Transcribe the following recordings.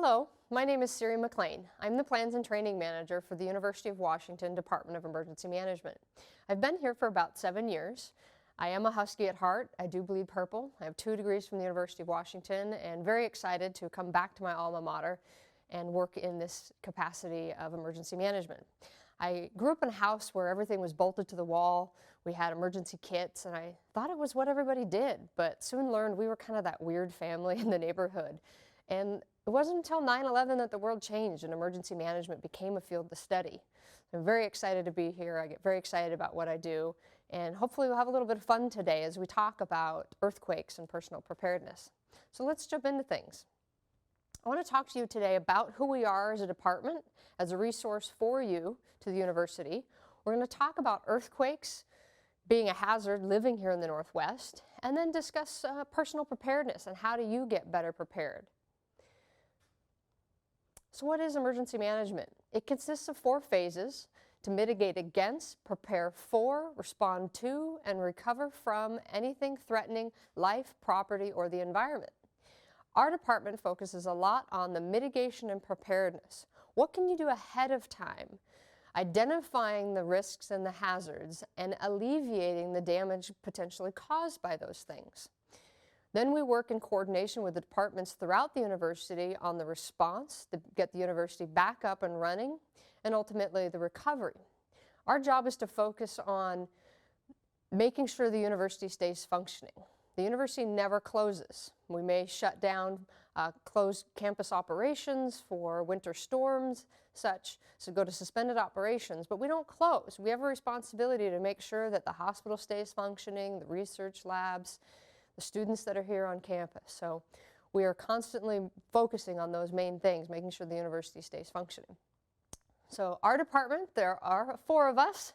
Hello, my name is Siri McLean. I'm the Plans and Training Manager for the University of Washington Department of Emergency Management. I've been here for about 7 years. I am a Husky at heart. I do bleed purple. I have 2 degrees from the University of Washington and very excited to come back to my alma mater and work in this capacity of emergency management. I grew up in a house where everything was bolted to the wall. We had emergency kits, and I thought it was what everybody did, but soon learned we were kind of that weird family in the neighborhood. And it wasn't until 9/11 that the world changed and emergency management became a field to study. I'm very excited to be here. I get very excited about what I do, and hopefully we'll have a little bit of fun today as we talk about earthquakes and personal preparedness. So let's jump into things. I want to talk to you today about who we are as a department, as a resource for you to the university. We're going to talk about earthquakes, being a hazard living here in the Northwest, and then discuss personal preparedness and how do you get better prepared. So what is emergency management? It consists of 4 phases: to mitigate against, prepare for, respond to, and recover from anything threatening life, property, or the environment. Our department focuses a lot on the mitigation and preparedness. What can you do ahead of time? Identifying the risks and the hazards and alleviating the damage potentially caused by those things. Then we work in coordination with the departments throughout the university on the response to get the university back up and running, and ultimately the recovery. Our job is to focus on making sure the university stays functioning. The university never closes. We may shut down, close campus operations for winter storms, so go to suspended operations, but we don't close. We have a responsibility to make sure that the hospital stays functioning, the research labs, the students that are here on campus. So we are constantly focusing on those main things, making sure the university stays functioning. So our department, there are 4 of us.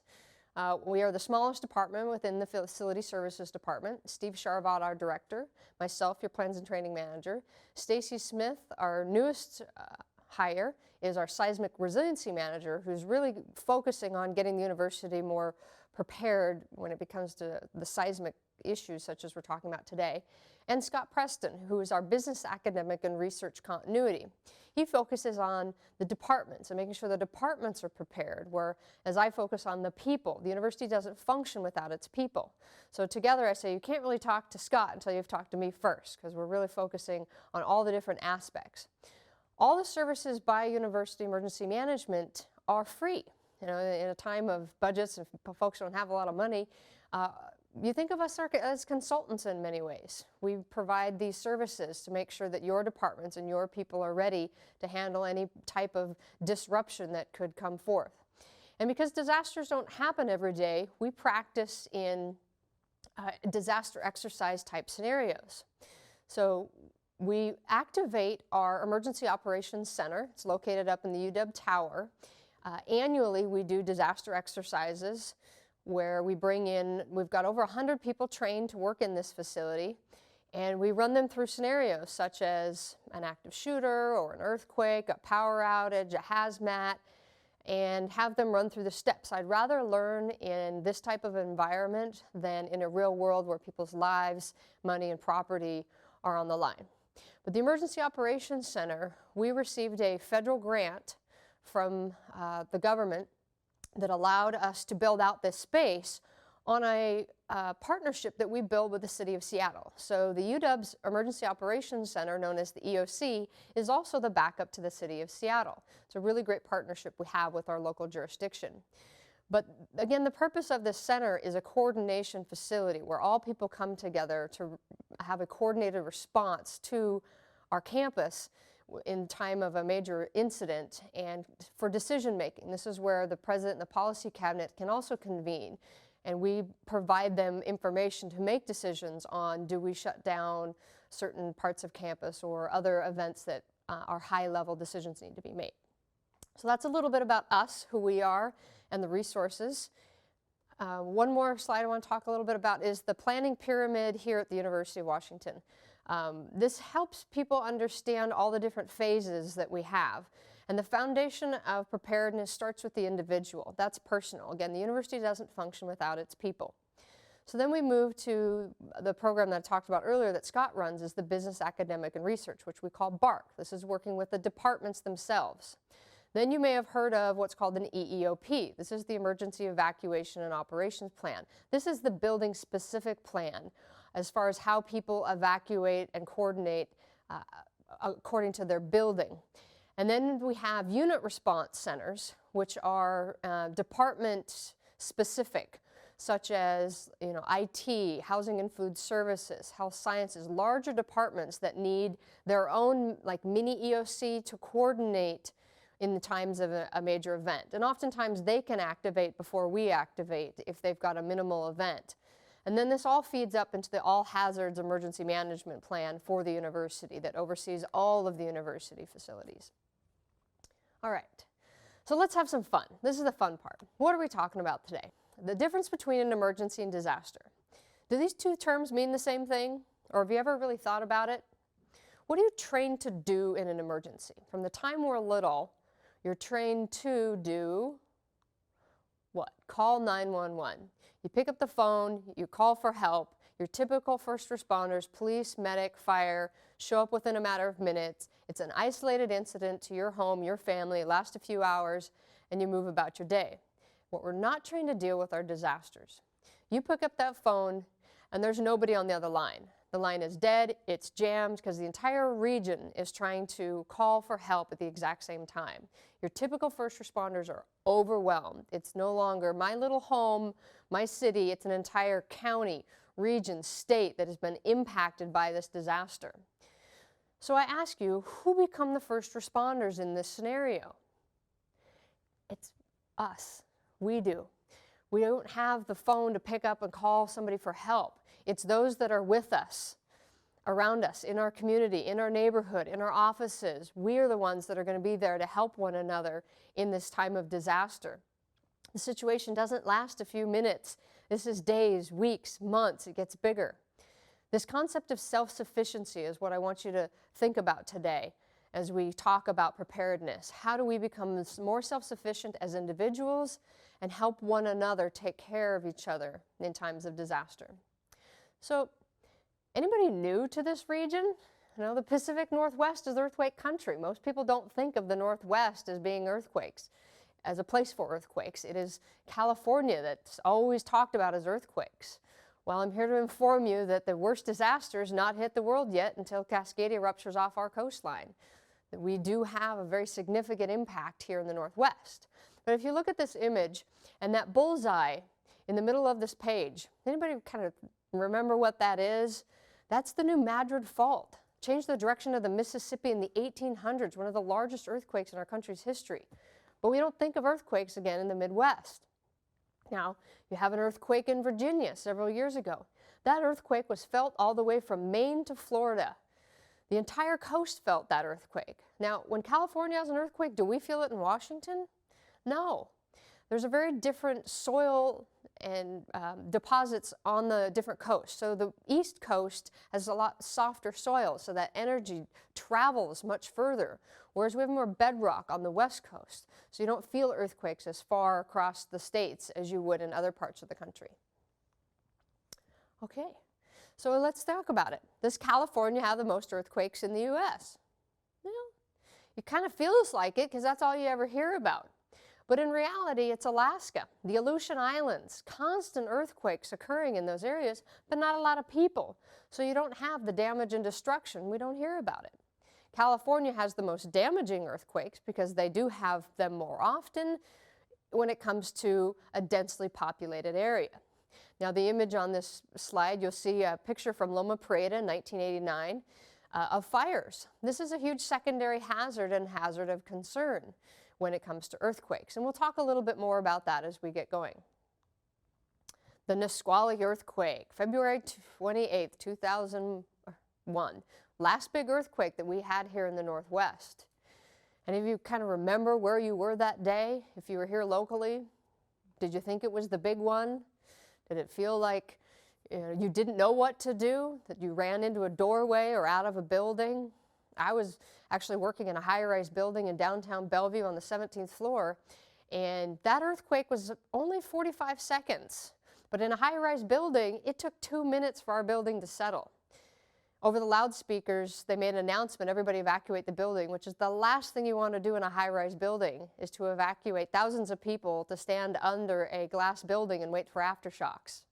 We are the smallest department within the Facility Services Department. Steve Sharvat, our director, myself, your Plans and Training Manager. Stacy Smith, our newest hire, is our Seismic Resiliency Manager, who's really focusing on getting the university more prepared when it comes to the seismic issues such as we're talking about today. And Scott Preston, who is our business academic and research continuity. He focuses on the departments and making sure the departments are prepared, whereas I focus on the people. The university doesn't function without its people. So together I say you can't really talk to Scott until you've talked to me first, because we're really focusing on all the different aspects. All the services by University Emergency Management are free. You know, in a time of budgets and folks don't have a lot of money, you think of us as consultants in many ways. We provide these services to make sure that your departments and your people are ready to handle any type of disruption that could come forth. And because disasters don't happen every day, we practice in disaster exercise type scenarios. So we activate our Emergency Operations Center. It's located up in the UW Tower. Annually, we do disaster exercises where we've got over 100 people trained to work in this facility, and we run them through scenarios such as an active shooter or an earthquake, a power outage, a hazmat, and have them run through the steps. I'd rather learn in this type of environment than in a real world where people's lives, money, and property are on the line. But the Emergency Operations Center, we received a federal grant from the government that allowed us to build out this space on a partnership that we build with the City of Seattle. So the UW's Emergency Operations Center, known as the EOC, is also the backup to the City of Seattle. It's a really great partnership we have with our local jurisdiction. But again, the purpose of this center is a coordination facility where all people come together to have a coordinated response to our campus in time of a major incident and for decision making. This is where the president and the policy cabinet can also convene, and we provide them information to make decisions on, do we shut down certain parts of campus or other events that are high level decisions need to be made. So that's a little bit about us, who we are, and the resources. One more slide I want to talk a little bit about is the planning pyramid here at the University of Washington. This helps people understand all the different phases that we have. And the foundation of preparedness starts with the individual. That's personal. Again, the university doesn't function without its people. So then we move to the program that I talked about earlier that Scott runs, is the Business, Academic, and Research, which we call BARC. This is working with the departments themselves. Then you may have heard of what's called an EEOP. This is the Emergency Evacuation and Operations Plan. This is the building-specific plan as far as how people evacuate and coordinate according to their building. And then we have unit response centers, which are department-specific, such as IT, Housing and Food Services, Health Sciences, larger departments that need their own like mini EOC to coordinate in the times of a major event. And oftentimes they can activate before we activate if they've got a minimal event. And then this all feeds up into the All Hazards Emergency Management Plan for the university that oversees all of the university facilities. All right, so let's have some fun. This is the fun part. What are we talking about today? The difference between an emergency and disaster. Do these two terms mean the same thing? Or have you ever really thought about it? What are you trained to do in an emergency? From the time we're little, you're trained to do what? Call 911. You pick up the phone, you call for help. Your typical first responders, police, medic, fire, show up within a matter of minutes. It's an isolated incident to your home, your family. It lasts a few hours, and you move about your day. What we're not trained to deal with are disasters. You pick up that phone, and there's nobody on the other line. The line is dead, it's jammed, because the entire region is trying to call for help at the exact same time. Your typical first responders are overwhelmed. It's no longer my little home, my city, it's an entire county, region, state that has been impacted by this disaster. So I ask you, who become the first responders in this scenario? It's us. We do. We don't have the phone to pick up and call somebody for help. It's those that are with us, around us, in our community, in our neighborhood, in our offices. We are the ones that are going to be there to help one another in this time of disaster. The situation doesn't last a few minutes. This is days, weeks, months. It gets bigger. This concept of self-sufficiency is what I want you to think about today as we talk about preparedness. How do we become more self-sufficient as individuals and help one another take care of each other in times of disaster? So, anybody new to this region? You know, the Pacific Northwest is earthquake country. Most people don't think of the Northwest as being earthquakes, as a place for earthquakes. It is California that's always talked about as earthquakes. Well, I'm here to inform you that the worst disaster has not hit the world yet until Cascadia ruptures off our coastline. That we do have a very significant impact here in the Northwest. But if you look at this image and that bullseye in the middle of this page, anybody kind of remember what that is? That's the New Madrid Fault. Changed the direction of the Mississippi in the 1800s, one of the largest earthquakes in our country's history. But we don't think of earthquakes again in the Midwest. Now, you have an earthquake in Virginia several years ago. That earthquake was felt all the way from Maine to Florida. The entire coast felt that earthquake. Now, when California has an earthquake, do we feel it in Washington? No. There's a very different soil and deposits on the different coasts. So the East Coast has a lot softer soil, so that energy travels much further, whereas we have more bedrock on the West Coast. So you don't feel earthquakes as far across the states as you would in other parts of the country. Okay, so let's talk about it. Does California have the most earthquakes in the U.S.? Well, it kind of feels like it because that's all you ever hear about. But in reality, it's Alaska, the Aleutian Islands, constant earthquakes occurring in those areas, but not a lot of people. So you don't have the damage and destruction. We don't hear about it. California has the most damaging earthquakes because they do have them more often when it comes to a densely populated area. Now, the image on this slide, you'll see a picture from Loma Prieta in 1989 of fires. This is a huge secondary hazard and hazard of concern when it comes to earthquakes. And we'll talk a little bit more about that as we get going. The Nisqually earthquake, February 28th, 2001. Last big earthquake that we had here in the Northwest. Any of you kind of remember where you were that day? If you were here locally, did you think it was the big one? Did it feel like you didn't know what to do? That you ran into a doorway or out of a building? I was actually working in a high-rise building in downtown Bellevue on the 17th floor, and that earthquake was only 45 seconds. But in a high-rise building, it took 2 minutes for our building to settle. Over the loudspeakers, they made an announcement, everybody evacuate the building, which is the last thing you want to do in a high-rise building, is to evacuate thousands of people to stand under a glass building and wait for aftershocks.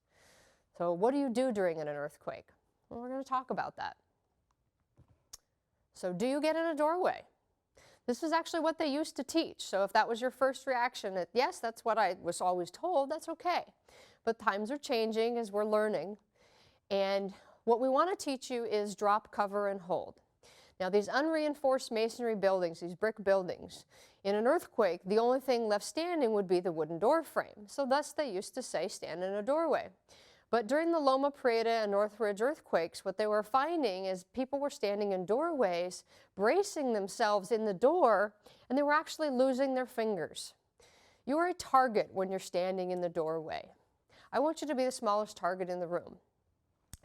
So what do you do during an earthquake? Well, we're going to talk about that. So do you get in a doorway? This is actually what they used to teach. So if that was your first reaction, that yes, that's what I was always told, that's okay. But times are changing as we're learning. And what we want to teach you is drop, cover, and hold. Now these unreinforced masonry buildings, these brick buildings, in an earthquake, the only thing left standing would be the wooden door frame. So thus they used to say, stand in a doorway. But during the Loma Prieta and Northridge earthquakes, what they were finding is people were standing in doorways, bracing themselves in the door, and they were actually losing their fingers. You are a target when you're standing in the doorway. I want you to be the smallest target in the room.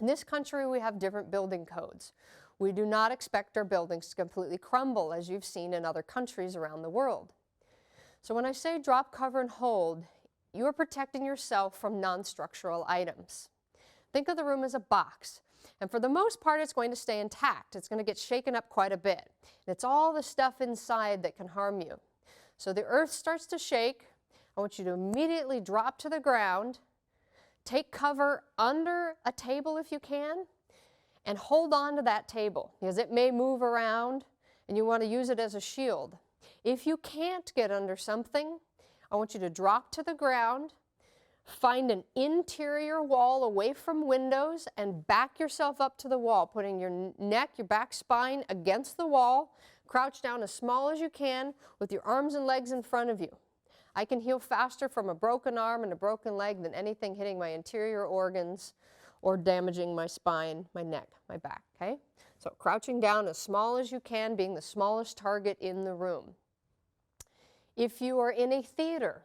In this country, we have different building codes. We do not expect our buildings to completely crumble, as you've seen in other countries around the world. So when I say drop, cover, and hold, you are protecting yourself from non-structural items. Think of the room as a box, and for the most part, it's going to stay intact. It's going to get shaken up quite a bit. And it's all the stuff inside that can harm you. So the earth starts to shake. I want you to immediately drop to the ground, take cover under a table if you can, and hold on to that table because it may move around and you want to use it as a shield. If you can't get under something, I want you to drop to the ground, find an interior wall away from windows, and back yourself up to the wall, putting your neck, your back spine against the wall. Crouch down as small as you can with your arms and legs in front of you. I can heal faster from a broken arm and a broken leg than anything hitting my interior organs or damaging my spine, my neck, my back, okay? So crouching down as small as you can, being the smallest target in the room. If you are in a theater,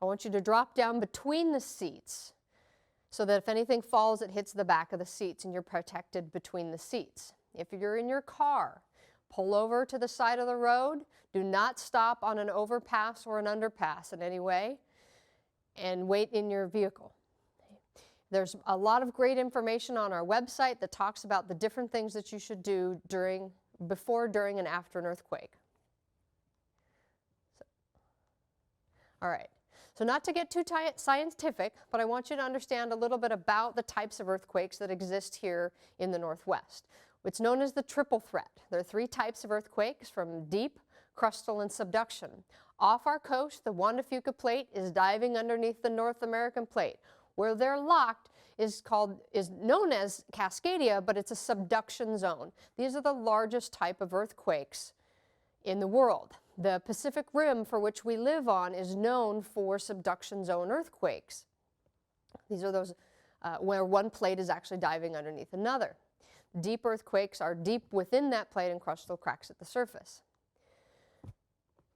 I want you to drop down between the seats so that if anything falls, it hits the back of the seats and you're protected between the seats. If you're in your car, pull over to the side of the road. Do not stop on an overpass or an underpass in any way, and wait in your vehicle. There's a lot of great information on our website that talks about the different things that you should do before, during, and after an earthquake. All right, so not to get too scientific, but I want you to understand a little bit about the types of earthquakes that exist here in the Northwest. It's known as the triple threat. There are 3 types of earthquakes, from deep, crustal, and subduction. Off our coast, the Juan de Fuca plate is diving underneath the North American plate. Where they're locked is known as Cascadia, but it's a subduction zone. These are the largest type of earthquakes in the world. The Pacific Rim, for which we live on, is known for subduction zone earthquakes. These are those where one plate is actually diving underneath another. Deep earthquakes are deep within that plate and crustal cracks at the surface.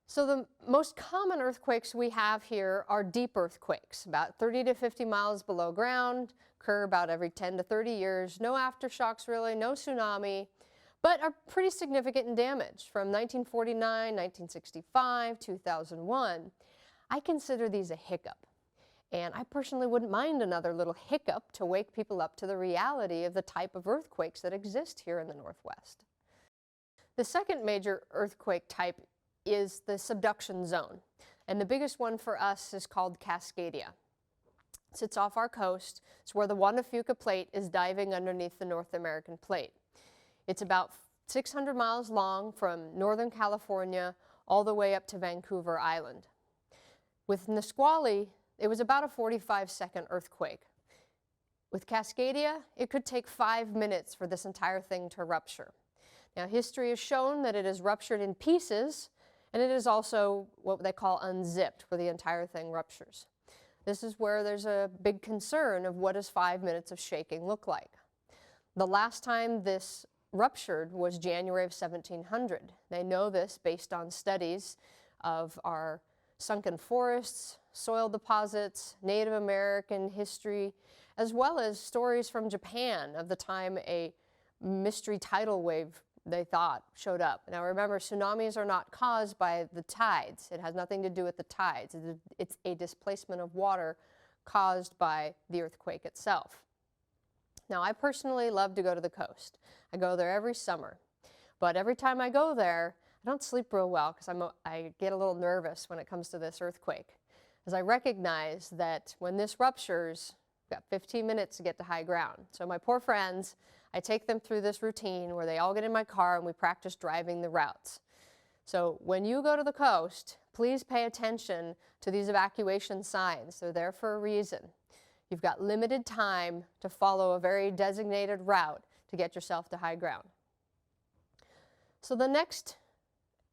So the most common earthquakes we have here are deep earthquakes, about 30 to 50 miles below ground, occur about every 10 to 30 years, no aftershocks really, no tsunami, but are pretty significant in damage. From 1949, 1965, 2001, I consider these a hiccup. And I personally wouldn't mind another little hiccup to wake people up to the reality of the type of earthquakes that exist here in the Northwest. The second major earthquake type is the subduction zone. And the biggest one for us is called Cascadia. It sits off our coast. It's where the Juan de Fuca plate is diving underneath the North American plate. It's about 600 miles long from Northern California all the way up to Vancouver Island. With Nisqually, it was about a 45-second earthquake. With Cascadia, it could take 5 minutes for this entire thing to rupture. Now, history has shown that it is ruptured in pieces, and it is also what they call unzipped, where the entire thing ruptures. This is where there's a big concern of what does 5 minutes of shaking look like. The last time this ruptured was January of 1700. They know this based on studies of our sunken forests, soil deposits, Native American history, as well as stories from Japan of the time a mystery tidal wave, they thought, showed up. Now remember, tsunamis are not caused by the tides. It has nothing to do with the tides. It's a displacement of water caused by the earthquake itself. Now, I personally love to go to the coast. I go there every summer, but every time I go there, I don't sleep real well because I get a little nervous when it comes to this earthquake, as I recognize that when this ruptures, we've got 15 minutes to get to high ground. So my poor friends, I take them through this routine where they all get in my car and we practice driving the routes. So when you go to the coast, please pay attention to these evacuation signs. They're there for a reason. You've got limited time to follow a very designated route to get yourself to high ground. So the next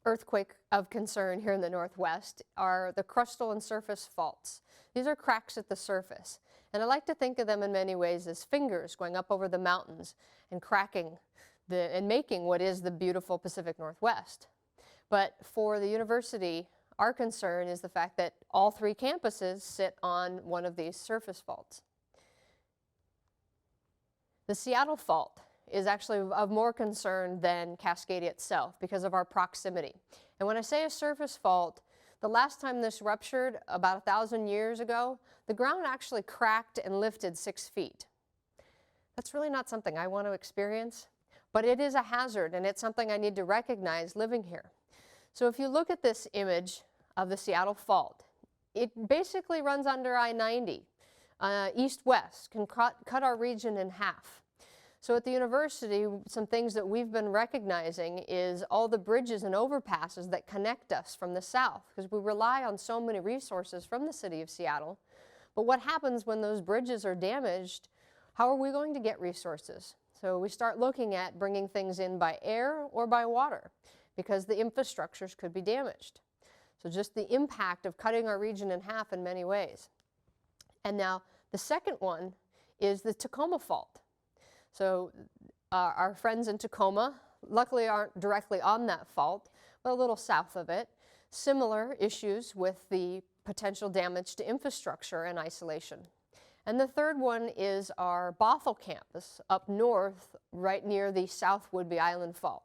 earthquake of concern here in the Northwest are the crustal and surface faults. These are cracks at the surface. And I like to think of them in many ways as fingers going up over the mountains and cracking and making what is the beautiful Pacific Northwest. But for the university, our concern is the fact that all three campuses sit on one of these surface faults. The Seattle fault is actually of more concern than Cascadia itself because of our proximity. And when I say a surface fault, the last time this ruptured, about 1,000 years ago, the ground actually cracked and lifted 6 feet. That's really not something I want to experience, but it is a hazard and it's something I need to recognize living here. So if you look at this image of the Seattle fault, it basically runs under I-90, east-west, can cut our region in half. So at the university, some things that we've been recognizing is all the bridges and overpasses that connect us from the south, because we rely on so many resources from the city of Seattle. But what happens when those bridges are damaged? How are we going to get resources? So we start looking at bringing things in by air or by water, because the infrastructures could be damaged. So just the impact of cutting our region in half in many ways. And now the second one is the Tacoma fault. So our friends in Tacoma luckily aren't directly on that fault, but a little south of it. Similar issues with the potential damage to infrastructure and isolation. And the third one is our Bothell campus up north, right near the South Whidbey Island fault.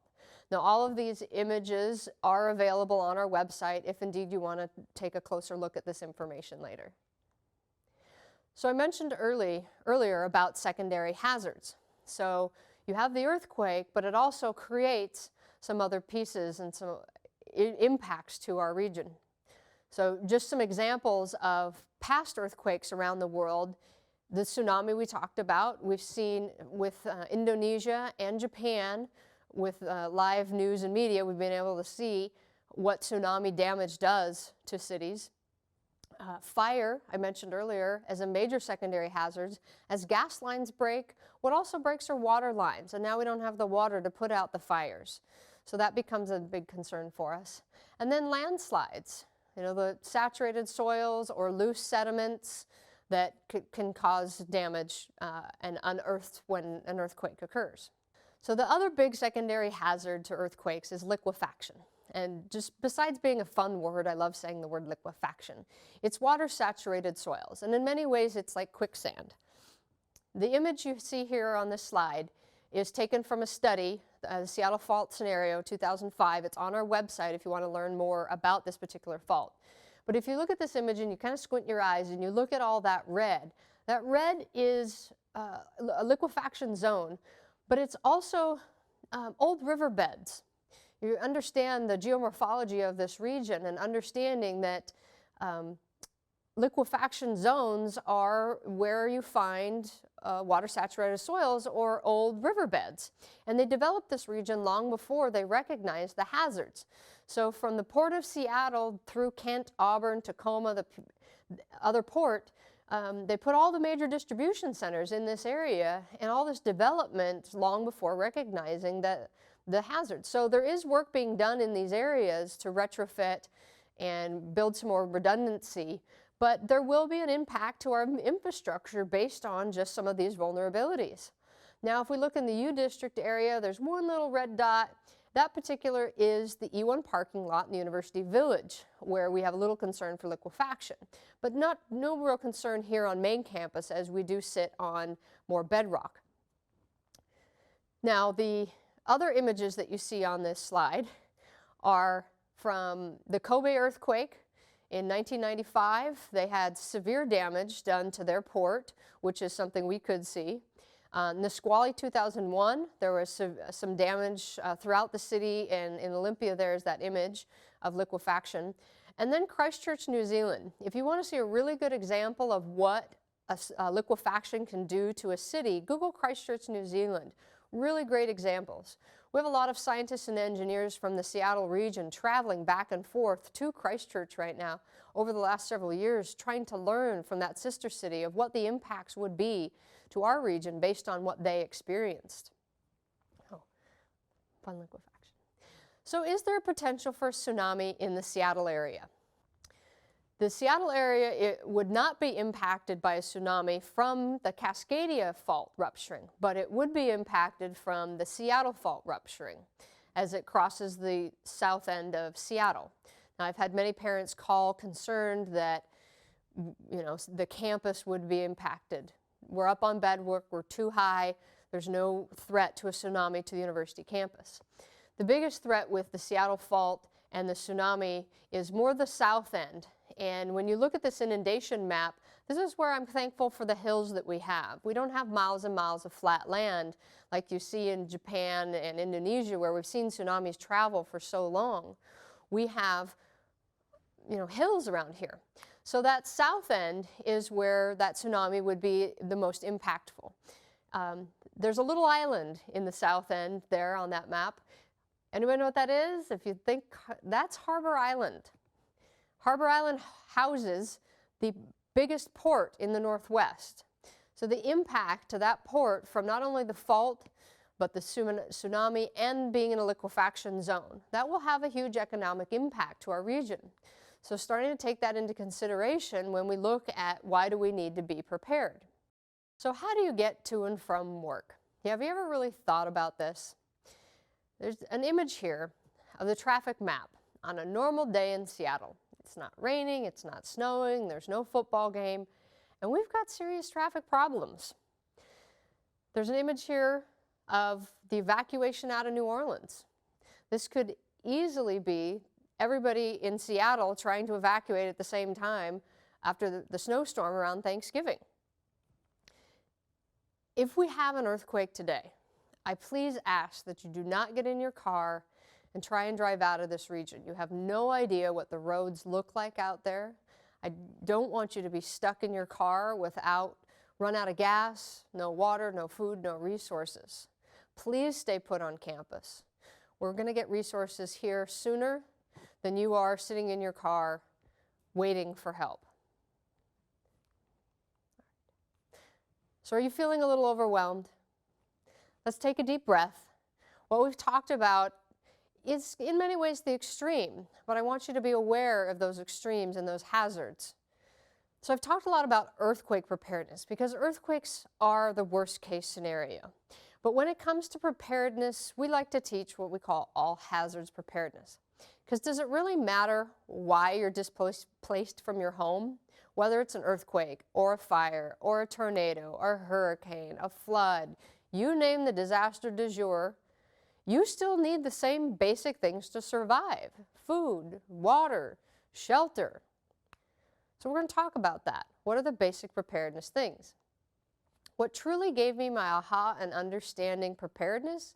Now, all of these images are available on our website if indeed you want to take a closer look at this information later. So I mentioned earlier about secondary hazards. So you have the earthquake, but it also creates some other pieces and some impacts to our region. So just some examples of past earthquakes around the world. The tsunami we talked about, we've seen with Indonesia and Japan. With live news and media, we've been able to see what tsunami damage does to cities. Fire, I mentioned earlier, as a major secondary hazard. As gas lines break, what also breaks are water lines, and now we don't have the water to put out the fires. So that becomes a big concern for us. And then landslides, the saturated soils or loose sediments that can cause damage and unearthed when an earthquake occurs. So the other big secondary hazard to earthquakes is liquefaction. And just besides being a fun word, I love saying the word liquefaction. It's water-saturated soils, and in many ways it's like quicksand. The image you see here on this slide is taken from a study, the Seattle Fault Scenario 2005. It's on our website if you want to learn more about this particular fault. But if you look at this image and you kind of squint your eyes and you look at all that red is a liquefaction zone, but it's also old riverbeds. You understand the geomorphology of this region and understanding that liquefaction zones are where you find water-saturated soils or old riverbeds. And they developed this region long before they recognized the hazards. So from the Port of Seattle through Kent, Auburn, Tacoma, the other port, they put all the major distribution centers in this area and all this development long before recognizing the hazards. So there is work being done in these areas to retrofit and build some more redundancy, but there will be an impact to our infrastructure based on just some of these vulnerabilities. Now, if we look in the U District area, there's one little red dot. That particular is the E1 parking lot in the University Village, where we have a little concern for liquefaction, but no real concern here on main campus as we do sit on more bedrock. Now, the other images that you see on this slide are from the Kobe earthquake In 1995, they had severe damage done to their port, which is something we could see. Nisqually 2001, there was some damage throughout the city, and in Olympia there's that image of liquefaction. And then Christchurch, New Zealand. If you want to see a really good example of what liquefaction can do to a city, Google Christchurch, New Zealand. Really great examples. We have a lot of scientists and engineers from the Seattle region traveling back and forth to Christchurch right now over the last several years, trying to learn from that sister city of what the impacts would be to our region based on what they experienced. Oh, fun liquefaction. So is there a potential for a tsunami in the Seattle area? The Seattle area would not be impacted by a tsunami from the Cascadia Fault rupturing, but it would be impacted from the Seattle Fault rupturing as it crosses the south end of Seattle. Now, I've had many parents call concerned that, the campus would be impacted. We're up on bedwork, we're too high, there's no threat to a tsunami to the university campus. The biggest threat with the Seattle Fault and the tsunami is more the south end. And when you look at this inundation map, this is where I'm thankful for the hills that we have. We don't have miles and miles of flat land like you see in Japan and Indonesia, where we've seen tsunamis travel for so long. We have, hills around here. So that south end is where that tsunami would be the most impactful. There's a little island in the south end there on that map. Anyone know what that is? If you think, that's Harbor Island. Harbor Island houses the biggest port in the Northwest. So the impact to that port from not only the fault, but the tsunami and being in a liquefaction zone, that will have a huge economic impact to our region. So starting to take that into consideration when we look at why do we need to be prepared. So how do you get to and from work? Have you ever really thought about this? There's an image here of the traffic map on a normal day in Seattle. It's not raining, it's not snowing, there's no football game, and we've got serious traffic problems. There's an image here of the evacuation out of New Orleans. This could easily be everybody in Seattle trying to evacuate at the same time after the snowstorm around Thanksgiving. If we have an earthquake today, I please ask that you do not get in your car and try and drive out of this region. You have no idea what the roads look like out there. I don't want you to be stuck in your car run out of gas, no water, no food, no resources. Please stay put on campus. We're going to get resources here sooner than you are sitting in your car waiting for help. So are you feeling a little overwhelmed? Let's take a deep breath. What we've talked about is in many ways the extreme, but I want you to be aware of those extremes and those hazards. So I've talked a lot about earthquake preparedness because earthquakes are the worst case scenario. But when it comes to preparedness, we like to teach what we call all hazards preparedness. Because does it really matter why you're displaced from your home? Whether it's an earthquake or a fire or a tornado or a hurricane, a flood, you name the disaster du jour, you still need the same basic things to survive: food, water, shelter. So we're going to talk about that. What are the basic preparedness things? What truly gave me my aha and understanding preparedness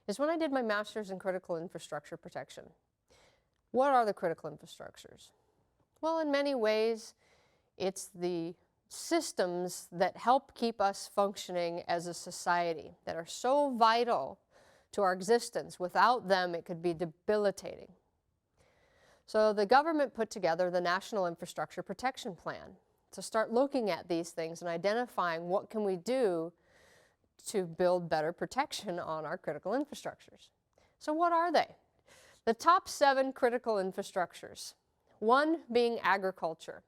is when I did my master's in critical infrastructure protection. What are the critical infrastructures? Well, in many ways, it's the systems that help keep us functioning as a society that are so vital to our existence. Without them, it could be debilitating. So the government put together the National Infrastructure Protection Plan to start looking at these things and identifying what can we do to build better protection on our critical infrastructures. So what are they? The top 7 critical infrastructures. 1 being agriculture.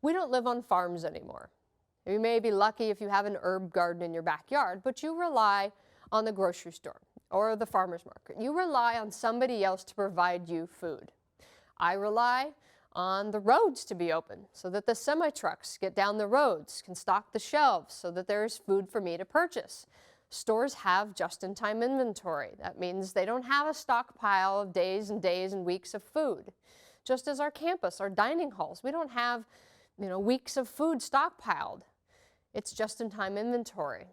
We don't live on farms anymore. You may be lucky if you have an herb garden in your backyard, but you rely on the grocery store or the farmer's market. You rely on somebody else to provide you food. I rely on the roads to be open so that the semi-trucks get down the roads, can stock the shelves so that there's food for me to purchase. Stores have just-in-time inventory. That means they don't have a stockpile of days and days and weeks of food. just as our campus, our dining halls. We don't have, weeks of food stockpiled. It's just-in-time inventory.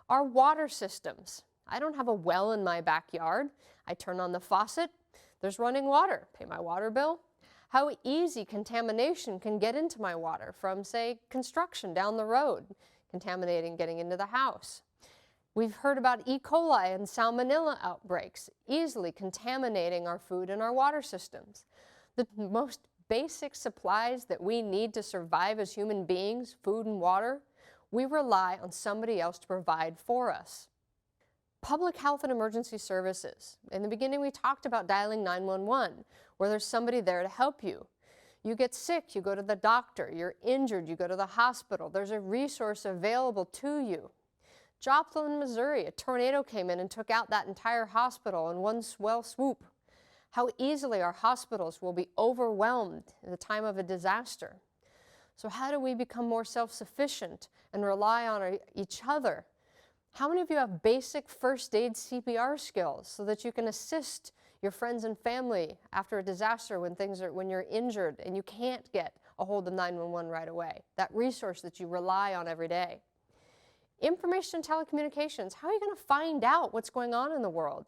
Our water systems. I don't have a well in my backyard. I turn on the faucet, there's running water, pay my water bill. How easy contamination can get into my water from, say, construction down the road, contaminating getting into the house. We've heard about E. coli and salmonella outbreaks, easily contaminating our food and our water systems. The most basic supplies that we need to survive as human beings, food and water, we rely on somebody else to provide for us. Public health and emergency services. In the beginning, we talked about dialing 911, where there's somebody there to help you. You get sick, you go to the doctor. You're injured, you go to the hospital. There's a resource available to you. Joplin, Missouri, a tornado came in and took out that entire hospital in one swell swoop. How easily our hospitals will be overwhelmed in the time of a disaster. So how do we become more self-sufficient and rely on each other? How many of you have basic first aid CPR skills so that you can assist your friends and family after a disaster when you're injured and you can't get a hold of 911 right away? That resource that you rely on every day. Information and telecommunications. How are you going to find out what's going on in the world?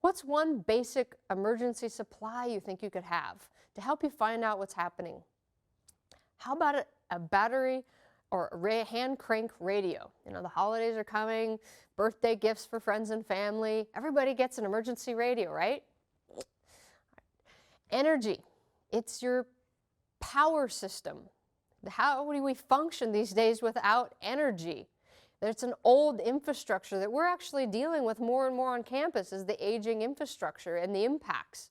What's one basic emergency supply you think you could have to help you find out what's happening? How about a battery or a hand crank radio? The holidays are coming, birthday gifts for friends and family. Everybody gets an emergency radio, right? Energy. It's your power system. How do we function these days without energy? It's an old infrastructure that we're actually dealing with more and more on campus, is the aging infrastructure and the impacts.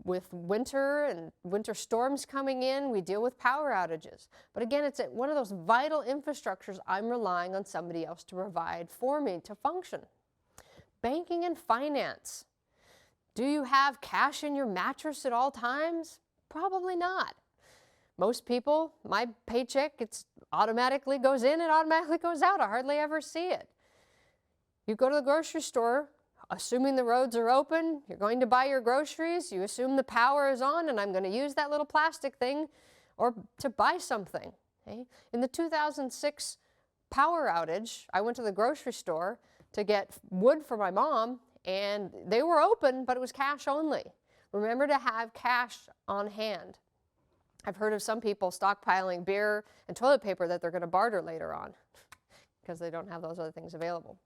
With winter and winter storms coming in, we deal with power outages. But again, it's one of those vital infrastructures I'm relying on somebody else to provide for me to function. Banking and finance. Do you have cash in your mattress at all times? Probably not. Most people, my paycheck, it automatically goes in, it automatically goes out. I hardly ever see it. You go to the grocery store, assuming the roads are open, you're going to buy your groceries, you assume the power is on, and I'm going to use that little plastic thing or to buy something. Okay? In the 2006 power outage, I went to the grocery store to get wood for my mom, and they were open, but it was cash only. Remember to have cash on hand. I've heard of some people stockpiling beer and toilet paper that they're going to barter later on because they don't have those other things available.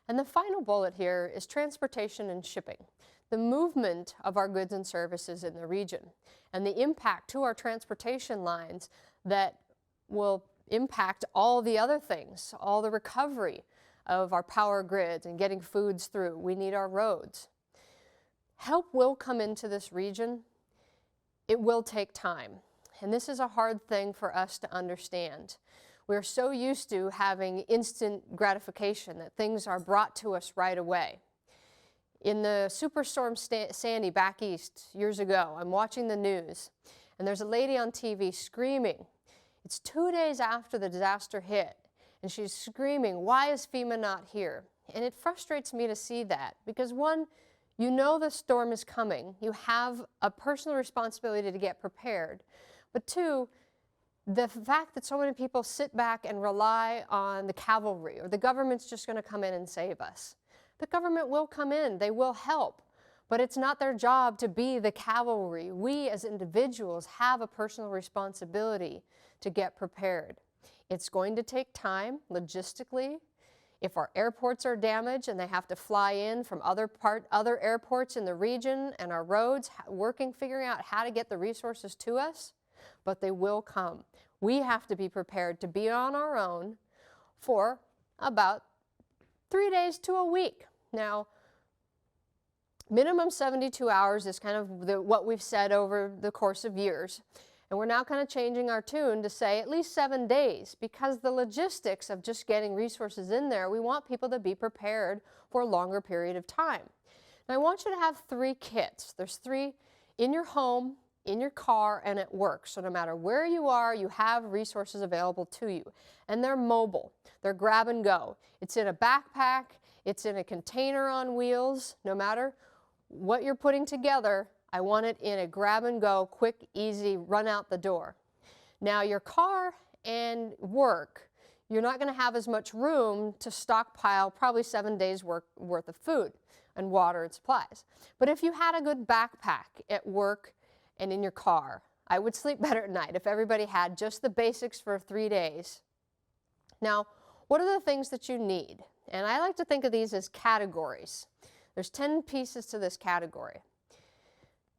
And the final bullet here is transportation and shipping, the movement of our goods and services in the region, and the impact to our transportation lines that will impact all the other things, all the recovery of our power grids and getting foods through. We need our roads. Help will come into this region. It will take time. And this is a hard thing for us to understand. We're so used to having instant gratification, that things are brought to us right away. In the Superstorm Sandy back east years ago, I'm watching the news, and there's a lady on TV screaming. It's 2 days after the disaster hit, and she's screaming, "Why is FEMA not here?" And it frustrates me to see that, because one, you know the storm is coming. You have a personal responsibility to get prepared. But two, the fact that so many people sit back and rely on the cavalry, or the government's just going to come in and save us. The government will come in, they will help, but it's not their job to be the cavalry. We as individuals have a personal responsibility to get prepared. It's going to take time logistically. If our airports are damaged and they have to fly in from other airports in the region, and our roads, figuring out how to get the resources to us, but they will come. We have to be prepared to be on our own for about 3 days to a week. Now, minimum 72 hours is kind of what we've said over the course of years. And we're now kind of changing our tune to say at least 7 days, because the logistics of just getting resources in there, we want people to be prepared for a longer period of time. And I want you to have 3 kits. There's 3 in your home, in your car, and at work. So no matter where you are, you have resources available to you. And they're mobile. They're grab and go. It's in a backpack. It's in a container on wheels. No matter what you're putting together, I want it in a grab and go, quick, easy, run out the door. Now your car and work, you're not going to have as much room to stockpile probably 7 days worth of food and water and supplies. But if you had a good backpack at work and in your car, I would sleep better at night if everybody had just the basics for 3 days. Now, what are the things that you need? And I like to think of these as categories. There's 10 pieces to this category.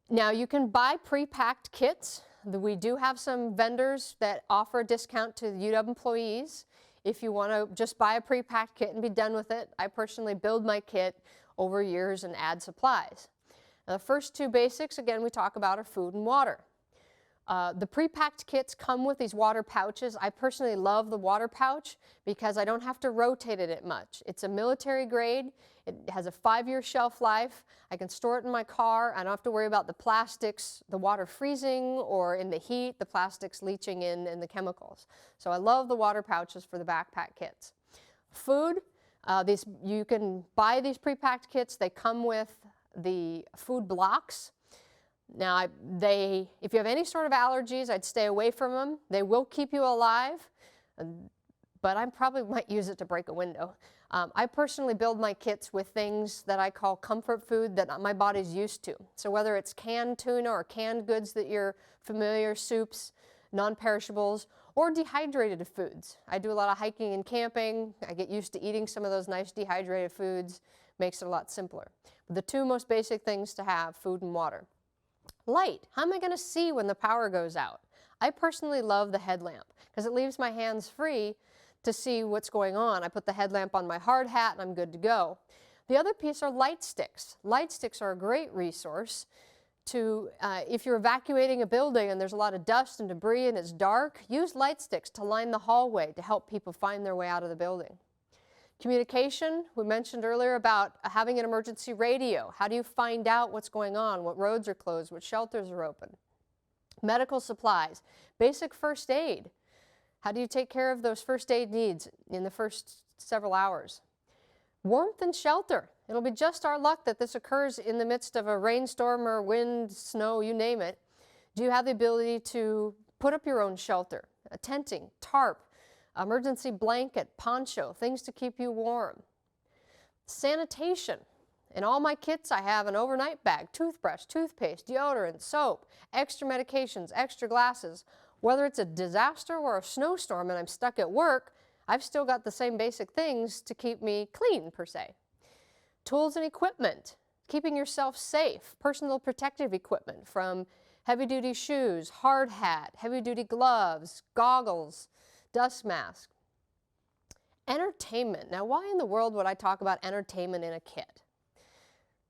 Now, you can buy pre-packed kits. We do have some vendors that offer a discount to UW employees if you want to just buy a pre-packed kit and be done with it. I personally build my kit over years and add supplies. Now, the first two basics, again, we talk about are food and water. The pre-packed kits come with these water pouches. I personally love the water pouch because I don't have to rotate it much. It's a military grade. It has a 5-year shelf life. I can store it in my car. I don't have to worry about the plastics, the water freezing, or in the heat, the plastics leaching in and the chemicals. So I love the water pouches for the backpack kits. Food, you can buy these pre-packed kits. They come with the food blocks. Now, if you have any sort of allergies, I'd stay away from them. They will keep you alive, but I probably might use it to break a window. I personally build my kits with things that I call comfort food that my body's used to. So whether it's canned tuna or canned goods that you're familiar, soups, non-perishables, or dehydrated foods. I do a lot of hiking and camping. I get used to eating some of those nice dehydrated foods. Makes it a lot simpler. But the two most basic things to have, food and water. Light. How am I going to see when the power goes out? I personally love the headlamp because it leaves my hands free to see what's going on. I put the headlamp on my hard hat and I'm good to go. The other piece are light sticks. Light sticks are a great resource to, if you're evacuating a building and there's a lot of dust and debris and it's dark, use light sticks to line the hallway to help people find their way out of the building. Communication, we mentioned earlier about having an emergency radio. How do you find out what's going on, what roads are closed, what shelters are open? Medical supplies, basic first aid. How do you take care of those first aid needs in the first several hours? Warmth and shelter. It'll be just our luck that this occurs in the midst of a rainstorm or wind, snow, you name it. Do you have the ability to put up your own shelter? A tenting, tarp, emergency blanket, poncho, things to keep you warm. Sanitation. In all my kits, I have an overnight bag, toothbrush, toothpaste, deodorant, soap, extra medications, extra glasses. Whether it's a disaster or a snowstorm and I'm stuck at work, I've still got the same basic things to keep me clean, per se. Tools and equipment, keeping yourself safe, personal protective equipment from heavy-duty shoes, hard hat, heavy-duty gloves, goggles, dust mask. Entertainment. Now, why in the world would I talk about entertainment in a kit?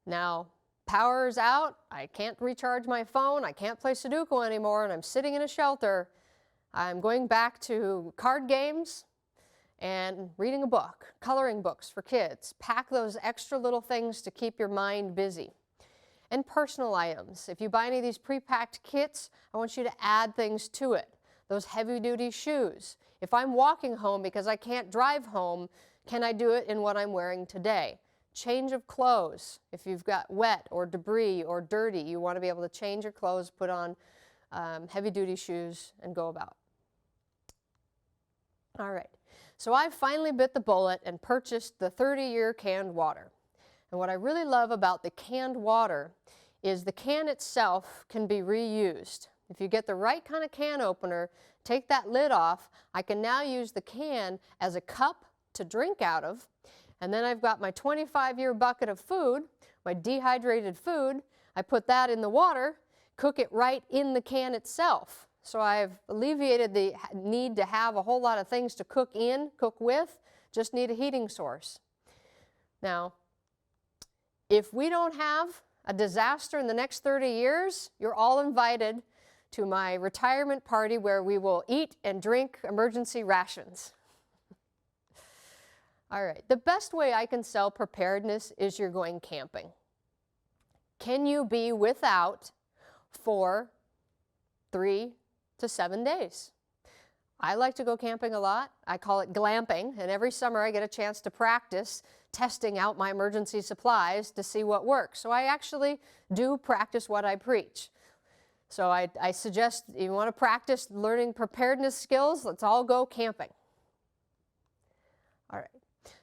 Now, power's out, I can't recharge my phone, I can't play Sudoku anymore, and I'm sitting in a shelter. I'm going back to card games and reading a book, coloring books for kids. Pack those extra little things to keep your mind busy. And personal items. If you buy any of these pre-packed kits, I want you to add things to it. Those heavy-duty shoes. If I'm walking home because I can't drive home, can I do it in what I'm wearing today? Change of clothes. If you've got wet or debris or dirty, you want to be able to change your clothes, put on heavy-duty shoes, and go about. All right. So I finally bit the bullet and purchased the 30-year canned water. And what I really love about the canned water is the can itself can be reused. If you get the right kind of can opener, take that lid off, I can now use the can as a cup to drink out of. And then I've got my 25-year bucket of food, my dehydrated food. I put that in the water, cook it right in the can itself. So I've alleviated the need to have a whole lot of things to cook in, cook with, just need a heating source. Now, if we don't have a disaster in the next 30 years, you're all invited to my retirement party where we will eat and drink emergency rations. All right, the best way I can sell preparedness is you're going camping. Can you be without for 3 to 7 days? I like to go camping a lot. I call it glamping, and every summer I get a chance to practice testing out my emergency supplies to see what works. So I actually do practice what I preach. So I suggest you want to practice learning preparedness skills, let's all go camping. All right.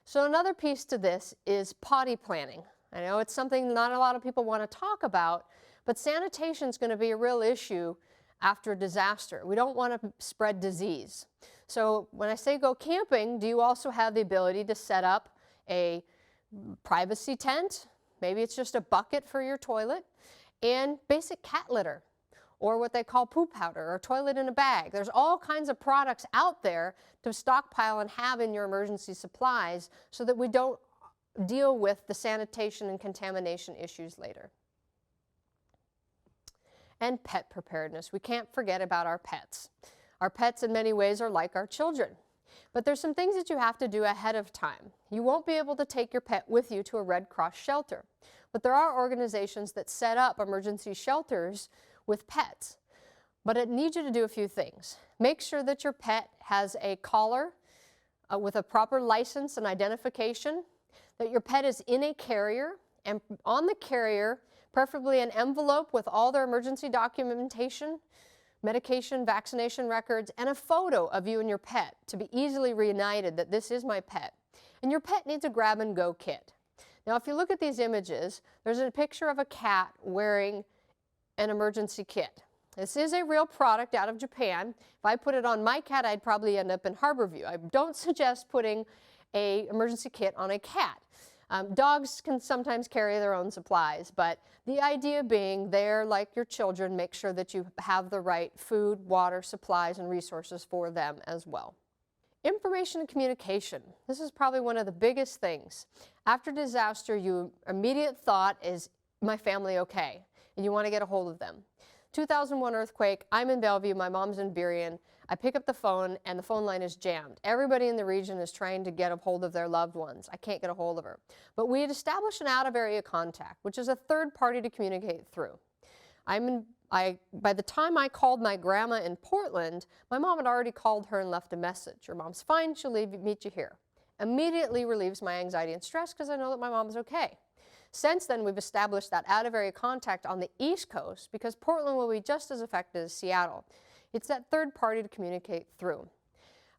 So another piece to this is potty planning. I know it's something not a lot of people want to talk about, but sanitation is going to be a real issue after a disaster. We don't want to spread disease. So when I say go camping, do you also have the ability to set up a privacy tent? Maybe it's just a bucket for your toilet, and basic cat litter, or what they call poop powder, or toilet in a bag. There's all kinds of products out there to stockpile and have in your emergency supplies so that we don't deal with the sanitation and contamination issues later. And pet preparedness. We can't forget about our pets. Our pets in many ways are like our children. But there's some things that you have to do ahead of time. You won't be able to take your pet with you to a Red Cross shelter. But there are organizations that set up emergency shelters with pets. But it needs you to do a few things. Make sure that your pet has a collar with a proper license and identification, that your pet is in a carrier, and on the carrier, preferably an envelope with all their emergency documentation, medication, vaccination records, and a photo of you and your pet to be easily reunited that this is my pet. And your pet needs a grab-and-go kit. Now, if you look at these images, there's a picture of a cat wearing an emergency kit. This is a real product out of Japan. If I put it on my cat, I'd probably end up in Harborview. I don't suggest putting an emergency kit on a cat. Dogs can sometimes carry their own supplies, but the idea being they're like your children. Make sure that you have the right food, water, supplies, and resources for them as well. Information and communication. This is probably one of the biggest things. After disaster, your immediate thought is, my family okay? And you want to get a hold of them. 2001 earthquake, I'm in Bellevue, my mom's in Burien. I pick up the phone and the phone line is jammed. Everybody in the region is trying to get a hold of their loved ones. I can't get a hold of her. But we had established an out-of-area contact, which is a third party to communicate through. By the time I called my grandma in Portland, my mom had already called her and left a message. Your mom's fine, she'll meet you here. Immediately relieves my anxiety and stress because I know that my mom's okay. Since then, we've established that out-of-area contact on the East Coast because Portland will be just as affected as Seattle. It's that third party to communicate through.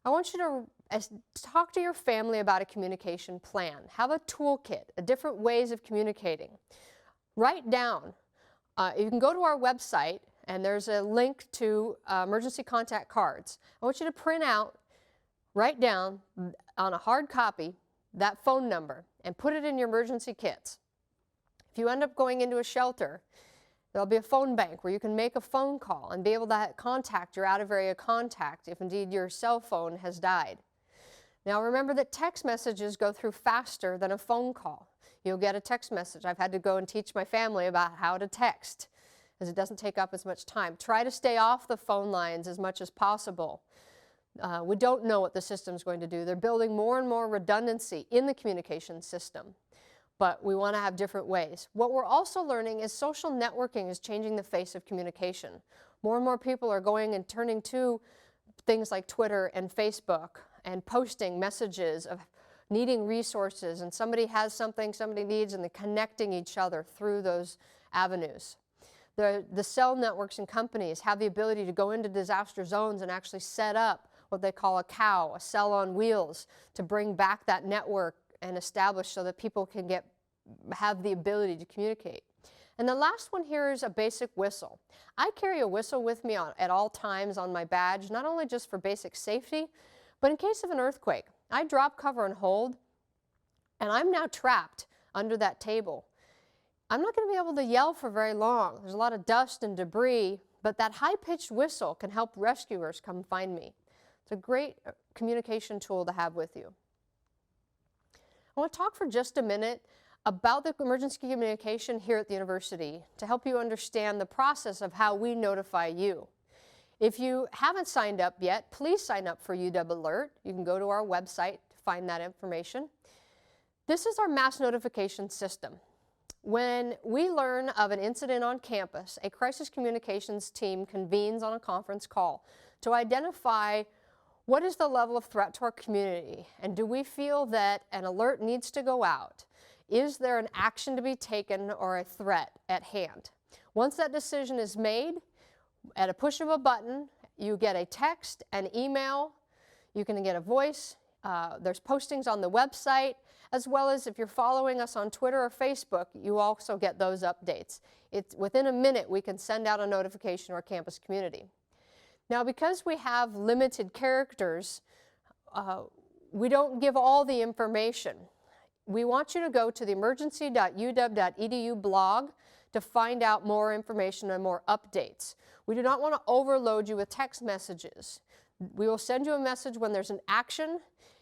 I want you to talk to your family about a communication plan. Have a toolkit, different ways of communicating. Write down. You can go to our website, and there's a link to emergency contact cards. I want you to print out, write down on a hard copy that phone number and put it in your emergency kits. If you end up going into a shelter, there'll be a phone bank where you can make a phone call and be able to contact your out-of-area contact if indeed your cell phone has died. Now remember that text messages go through faster than a phone call. You'll get a text message. I've had to go and teach my family about how to text, because it doesn't take up as much time. Try to stay off the phone lines as much as possible. We don't know what the system's going to do. They're building more and more redundancy in the communication system, but we want to have different ways. What we're also learning is social networking is changing the face of communication. More and more people are going and turning to things like Twitter and Facebook and posting messages of needing resources, and somebody has something somebody needs, and they're connecting each other through those avenues. The cell networks and companies have the ability to go into disaster zones and actually set up what they call a COW, a cell on wheels, to bring back that network and establish so that people can have the ability to communicate. And the last one here is a basic whistle. I carry a whistle with me at all times on my badge, not only just for basic safety, but in case of an earthquake. I drop, cover, and hold, and I'm now trapped under that table. I'm not going to be able to yell for very long. There's a lot of dust and debris, but that high-pitched whistle can help rescuers come find me. It's a great communication tool to have with you. I want to talk for just a minute about the emergency communication here at the university to help you understand the process of how we notify you. If you haven't signed up yet, please sign up for UW Alert. You can go to our website to find that information. This is our mass notification system. When we learn of an incident on campus, a crisis communications team convenes on a conference call to identify What is the level of threat to our community? And do we feel that an alert needs to go out? Is there an action to be taken or a threat at hand? Once that decision is made, at a push of a button, you get a text, an email, you can get a voice. There's postings on the website, as well as if you're following us on Twitter or Facebook, you also get those updates. Within a minute, we can send out a notification to our campus community. Now, because we have limited characters, we don't give all the information. We want you to go to the emergency.uw.edu blog to find out more information and more updates. We do not want to overload you with text messages. We will send you a message when there's an action,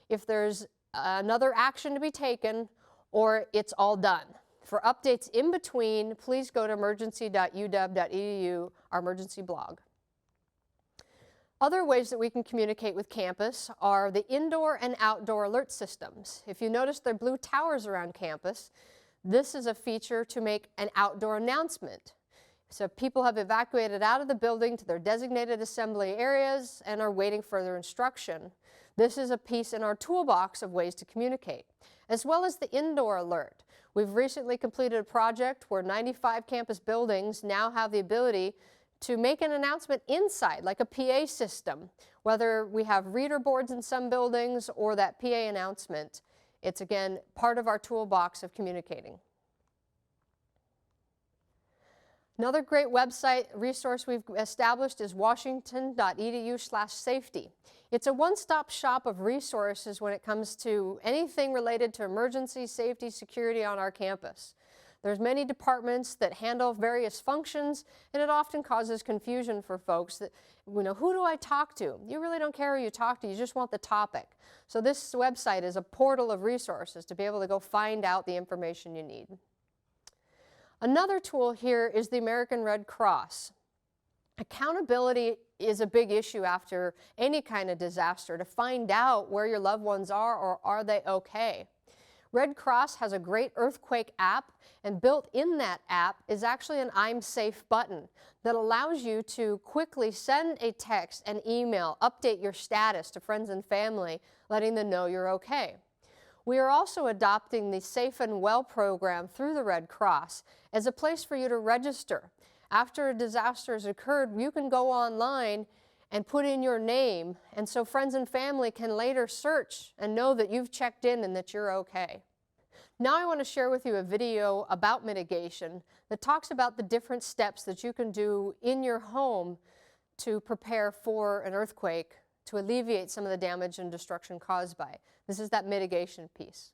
if there's another action to be taken, or it's all done. For updates in between, please go to emergency.uw.edu, our emergency blog. Other ways that we can communicate with campus are the indoor and outdoor alert systems. If you notice there are blue towers around campus, this is a feature to make an outdoor announcement. So people have evacuated out of the building to their designated assembly areas and are waiting further instruction. This is a piece in our toolbox of ways to communicate, as well as the indoor alert. We've recently completed a project where 95 campus buildings now have the ability to make an announcement inside, like a PA system, whether we have reader boards in some buildings or that PA announcement. It's, again, part of our toolbox of communicating. Another great website resource we've established is washington.edu/safety. It's a one-stop shop of resources when it comes to anything related to emergency, safety, security on our campus. There's many departments that handle various functions, and it often causes confusion for folks that, who do I talk to? You really don't care who you talk to, you just want the topic. So this website is a portal of resources to be able to go find out the information you need. Another tool here is the American Red Cross. Accountability is a big issue after any kind of disaster, to find out where your loved ones are or are they okay. Red Cross has a great earthquake app, and built in that app is actually an I'm Safe button that allows you to quickly send a text, an email, update your status to friends and family, letting them know you're okay. We are also adopting the Safe and Well program through the Red Cross as a place for you to register. After a disaster has occurred, you can go online and put in your name, and so friends and family can later search and know that you've checked in and that you're okay. Now I want to share with you a video about mitigation that talks about the different steps that you can do in your home to prepare for an earthquake, to alleviate some of the damage and destruction caused by it. This is that mitigation piece.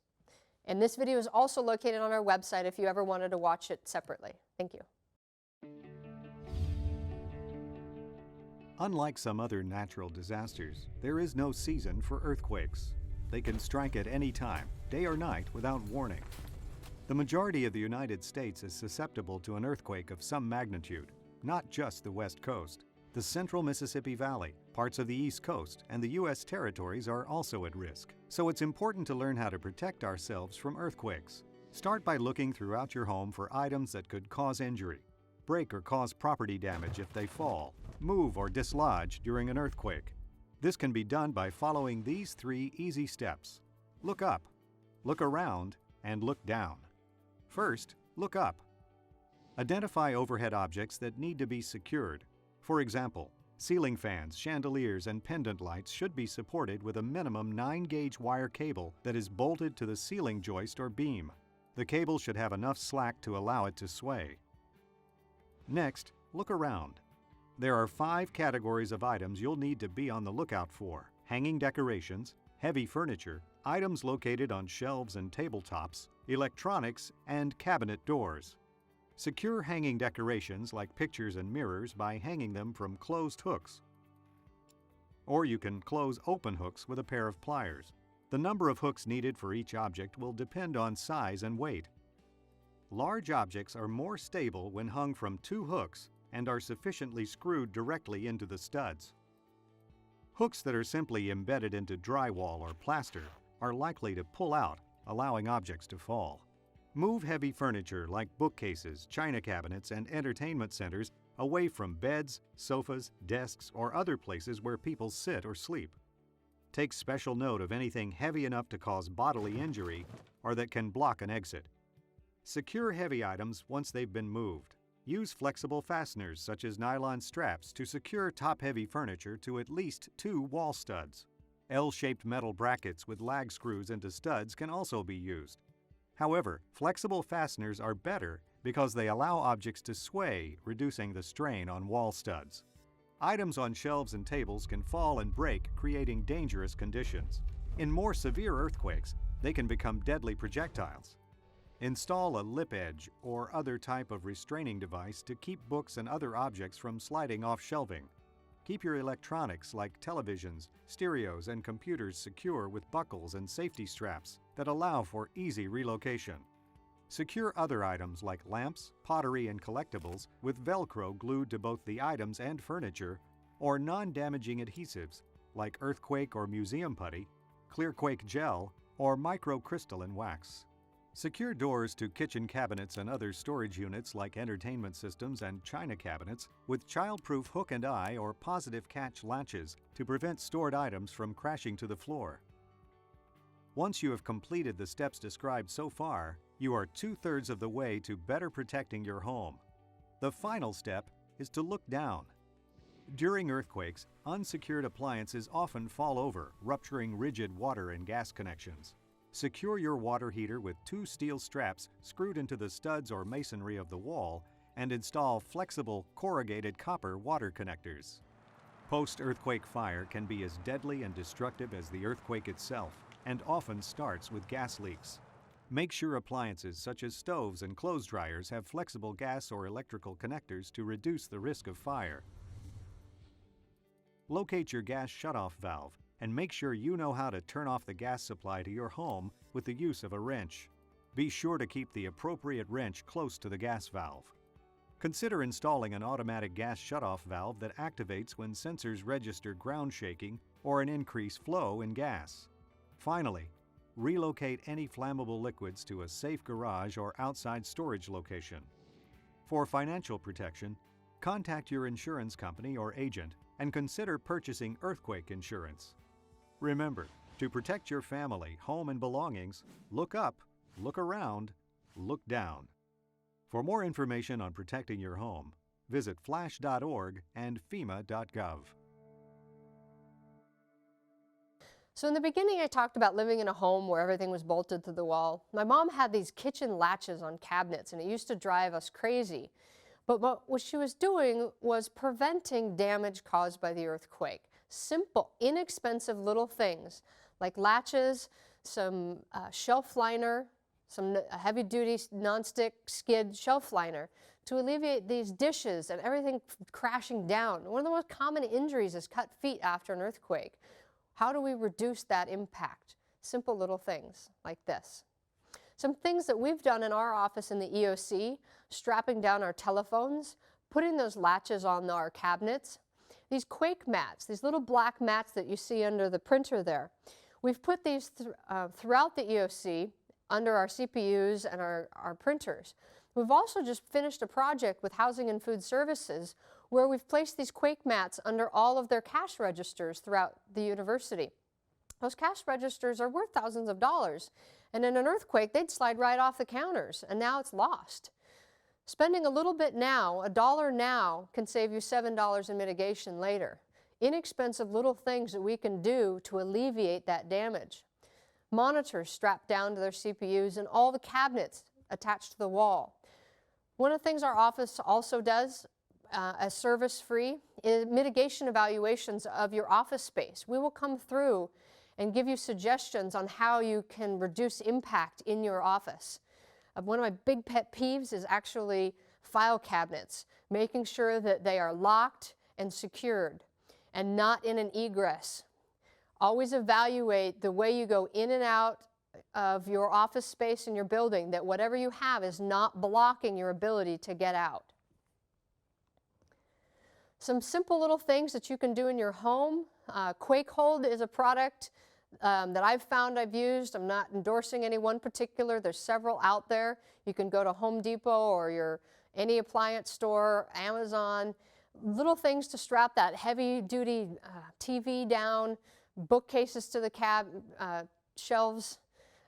And this video is also located on our website if you ever wanted to watch it separately. Thank you. Unlike some other natural disasters, there is no season for earthquakes. They can strike at any time, day or night, without warning. The majority of the United States is susceptible to an earthquake of some magnitude, not just the West Coast. The central Mississippi Valley, parts of the East Coast, and the U.S. territories are also at risk. So it's important to learn how to protect ourselves from earthquakes. Start by looking throughout your home for items that could cause injury, break or cause property damage if they fall, move or dislodge during an earthquake. This can be done by following these 3 easy steps. Look up, look around, and look down. First, look up. Identify overhead objects that need to be secured. For example, ceiling fans, chandeliers, and pendant lights should be supported with a minimum 9-gauge wire cable that is bolted to the ceiling joist or beam. The cable should have enough slack to allow it to sway. Next, look around. There are 5 categories of items you'll need to be on the lookout for: hanging decorations, heavy furniture, items located on shelves and tabletops, electronics, and cabinet doors. Secure hanging decorations like pictures and mirrors by hanging them from closed hooks. Or you can close open hooks with a pair of pliers. The number of hooks needed for each object will depend on size and weight. Large objects are more stable when hung from 2 hooks and are sufficiently screwed directly into the studs. Hooks that are simply embedded into drywall or plaster are likely to pull out, allowing objects to fall. Move heavy furniture like bookcases, china cabinets, and entertainment centers away from beds, sofas, desks, or other places where people sit or sleep. Take special note of anything heavy enough to cause bodily injury or that can block an exit. Secure heavy items once they've been moved. Use flexible fasteners such as nylon straps to secure top-heavy furniture to at least 2 wall studs. L-shaped metal brackets with lag screws into studs can also be used. However, flexible fasteners are better because they allow objects to sway, reducing the strain on wall studs. Items on shelves and tables can fall and break, creating dangerous conditions. In more severe earthquakes, they can become deadly projectiles. Install a lip edge or other type of restraining device to keep books and other objects from sliding off shelving. Keep your electronics like televisions, stereos, and computers secure with buckles and safety straps that allow for easy relocation. Secure other items like lamps, pottery, and collectibles with Velcro glued to both the items and furniture, or non-damaging adhesives like earthquake or museum putty, clearquake gel, or microcrystalline wax. Secure doors to kitchen cabinets and other storage units like entertainment systems and china cabinets with child-proof hook and eye or positive catch latches to prevent stored items from crashing to the floor. Once you have completed the steps described so far, you are 2/3 of the way to better protecting your home. The final step is to look down. During earthquakes, unsecured appliances often fall over, rupturing rigid water and gas connections. Secure your water heater with 2 steel straps screwed into the studs or masonry of the wall and install flexible corrugated copper water connectors. Post-earthquake fire can be as deadly and destructive as the earthquake itself and often starts with gas leaks. Make sure appliances such as stoves and clothes dryers have flexible gas or electrical connectors to reduce the risk of fire. Locate your gas shutoff valve and make sure you know how to turn off the gas supply to your home with the use of a wrench. Be sure to keep the appropriate wrench close to the gas valve. Consider installing an automatic gas shutoff valve that activates when sensors register ground shaking or an increased flow in gas. Finally, relocate any flammable liquids to a safe garage or outside storage location. For financial protection, contact your insurance company or agent and consider purchasing earthquake insurance. Remember, to protect your family, home, and belongings, look up, look around, look down. For more information on protecting your home, visit flash.org and fema.gov. So in the beginning, I talked about living in a home where everything was bolted to the wall. My mom had these kitchen latches on cabinets, and it used to drive us crazy. But what she was doing was preventing damage caused by the earthquake. Simple, inexpensive little things like latches, some shelf liner, some heavy-duty nonstick skid shelf liner to alleviate these dishes and everything crashing down. One of the most common injuries is cut feet after an earthquake. How do we reduce that impact? Simple little things like this. Some things that we've done in our office in the EOC, strapping down our telephones, putting those latches on our cabinets. These quake mats, these little black mats that you see under the printer there, we've put these throughout the EOC under our CPUs and our printers. We've also just finished a project with Housing and Food Services where we've placed these quake mats under all of their cash registers throughout the university. Those cash registers are worth thousands of dollars, and in an earthquake, they'd slide right off the counters, and now it's lost. Spending a little bit now, $1 now, can save you $7 in mitigation later. Inexpensive little things that we can do to alleviate that damage. Monitors strapped down to their CPUs and all the cabinets attached to the wall. One of the things our office also does as service-free is mitigation evaluations of your office space. We will come through and give you suggestions on how you can reduce impact in your office. One of my big pet peeves is actually file cabinets, making sure that they are locked and secured and not in an egress. Always evaluate the way you go in and out of your office space in your building, that whatever you have is not blocking your ability to get out. Some simple little things that you can do in your home. QuakeHold is a product that I've found I've used. I'm not endorsing any one particular. There's several out there. You can go to Home Depot or any appliance store, Amazon. Little things to strap that heavy-duty TV down, bookcases to the shelves.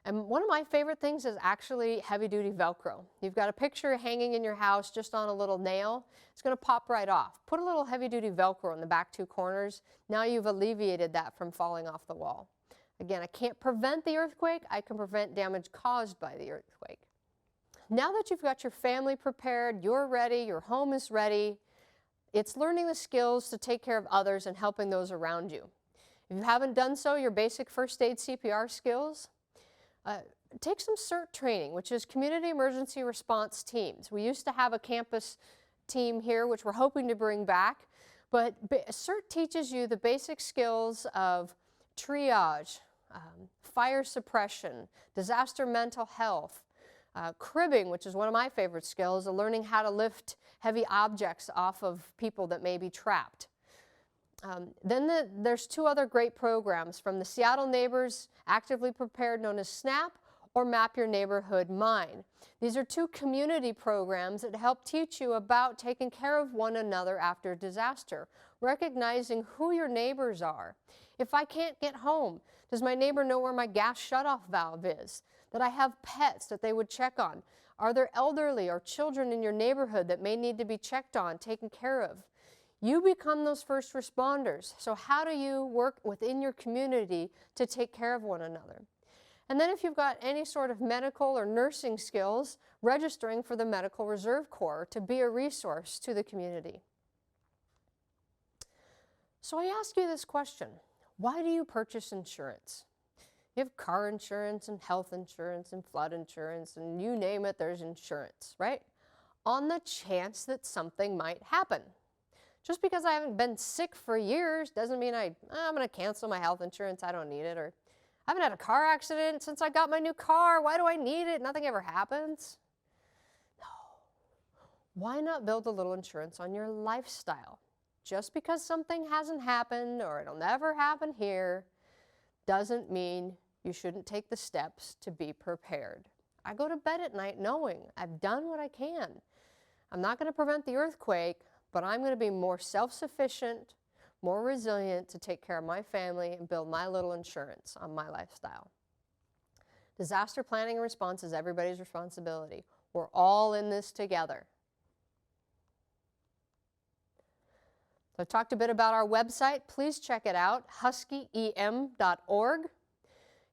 And one of my favorite things is actually heavy-duty Velcro. You've got a picture hanging in your house just on a little nail. It's going to pop right off. Put a little heavy-duty Velcro in the back two corners. Now you've alleviated that from falling off the wall. Again, I can't prevent the earthquake. I can prevent damage caused by the earthquake. Now that you've got your family prepared, you're ready, your home is ready, it's learning the skills to take care of others and helping those around you. If you haven't done so, your basic first aid CPR skills, take some CERT training, which is Community Emergency Response Teams. We used to have a campus team here, which we're hoping to bring back, but CERT teaches you the basic skills of triage, fire suppression, disaster mental health, cribbing, which is one of my favorite skills, learning how to lift heavy objects off of people that may be trapped. There's two other great programs from the Seattle Neighbors Actively Prepared, known as SNAP, or Map Your Neighborhood Mine. These are two community programs that help teach you about taking care of one another after disaster, recognizing who your neighbors are. If I can't get home, does my neighbor know where my gas shutoff valve is? That I have pets that they would check on? Are there elderly or children in your neighborhood that may need to be checked on, taken care of? You become those first responders. So how do you work within your community to take care of one another? And then if you've got any sort of medical or nursing skills, registering for the Medical Reserve Corps to be a resource to the community. So I ask you this question: why do you purchase insurance? You have car insurance and health insurance and flood insurance and you name it, there's insurance, right? On the chance that something might happen. Just because I haven't been sick for years doesn't mean I'm going to cancel my health insurance, I don't need it. Or I haven't had a car accident since I got my new car, why do I need it? Nothing ever happens. No. Why not build a little insurance on your lifestyle? Just because something hasn't happened or it'll never happen here doesn't mean you shouldn't take the steps to be prepared. I go to bed at night knowing I've done what I can. I'm not going to prevent the earthquake, but I'm going to be more self-sufficient, more resilient to take care of my family and build my little insurance on my lifestyle. Disaster planning and response is everybody's responsibility. We're all in this together. So I've talked a bit about our website. Please check it out, huskyem.org.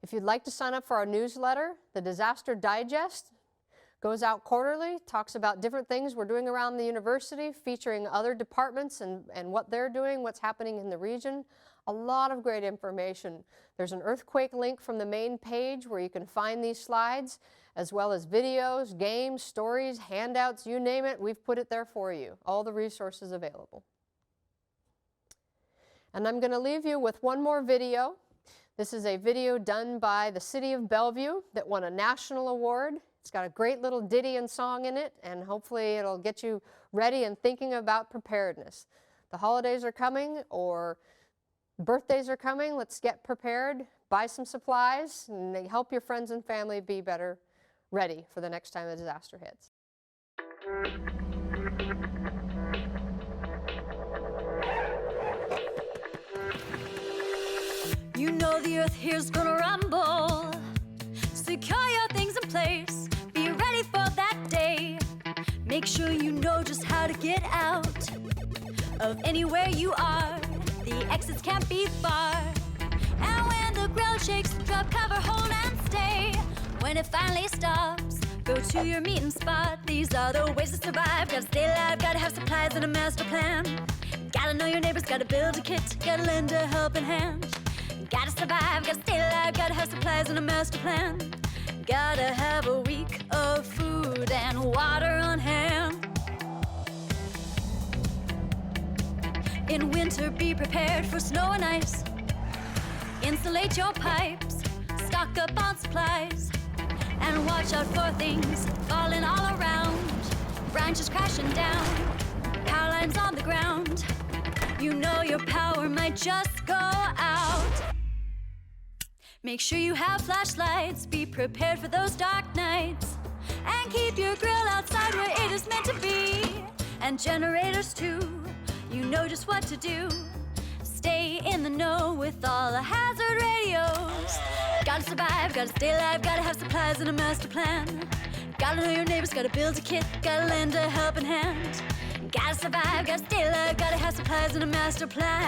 If you'd like to sign up for our newsletter, the Disaster Digest goes out quarterly, talks about different things we're doing around the university, featuring other departments and what they're doing, what's happening in the region. A lot of great information. There's an earthquake link from the main page where you can find these slides, as well as videos, games, stories, handouts, you name it, we've put it there for you. All the resources available. And I'm going to leave you with one more video. This is a video done by the City of Bellevue that won a national award. It's got a great little ditty and song in it, and hopefully it'll get you ready and thinking about preparedness. The holidays are coming, or birthdays are coming. Let's get prepared, buy some supplies, and help your friends and family be better ready for the next time a disaster hits. You know the earth here's gonna rumble. Secure your things in place. Be ready for that day. Make sure you know just how to get out of anywhere you are. The exits can't be far. And when the ground shakes, drop cover, hold and stay. When it finally stops, go to your meeting spot. These are the ways to survive. Gotta stay alive, gotta have supplies and a master plan. Gotta know your neighbors, gotta build a kit, gotta lend a helping hand. Gotta survive, gotta stay alive, gotta have supplies and a master plan. Gotta have a week of food and water on hand. In winter, be prepared for snow and ice. Insulate your pipes, stock up on supplies, and watch out for things falling all around. Branches crashing down, power lines on the ground. You know your power might just go out. Make sure you have flashlights, be prepared for those dark nights. And keep your grill outside where it is meant to be. And generators too, you know just what to do. Stay in the know with all the hazard radios. Gotta survive, gotta stay alive, gotta have supplies and a master plan. Gotta know your neighbors, gotta build a kit, gotta lend a helping hand. Gotta survive, gotta stay alive, gotta have supplies and a master plan.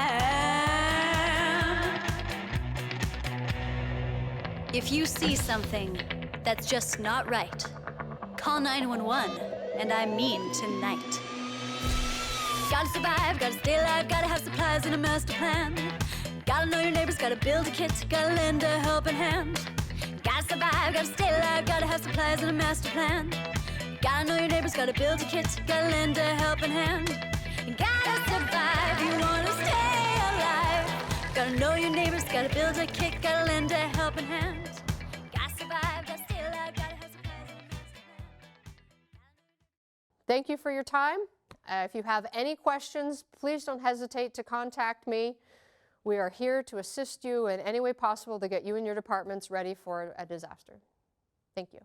If you see something that's just not right, call 911, and I mean tonight. Gotta survive, gotta stay alive, gotta have supplies and a master plan. Gotta know your neighbors, gotta build a kit, gotta lend a helping hand. Gotta survive, gotta stay alive, gotta have supplies and a master plan. Gotta know your neighbors, gotta build a kit, gotta lend a helping hand. Gotta survive, you wanna stay alive. Gotta know your neighbors, gotta build a kit, gotta lend a helping hand. Gotta survive, gotta stay alive, gotta have supplies and a master plan. Thank you for your time. If you have any questions, please don't hesitate to contact me. We are here to assist you in any way possible to get you and your departments ready for a disaster. Thank you.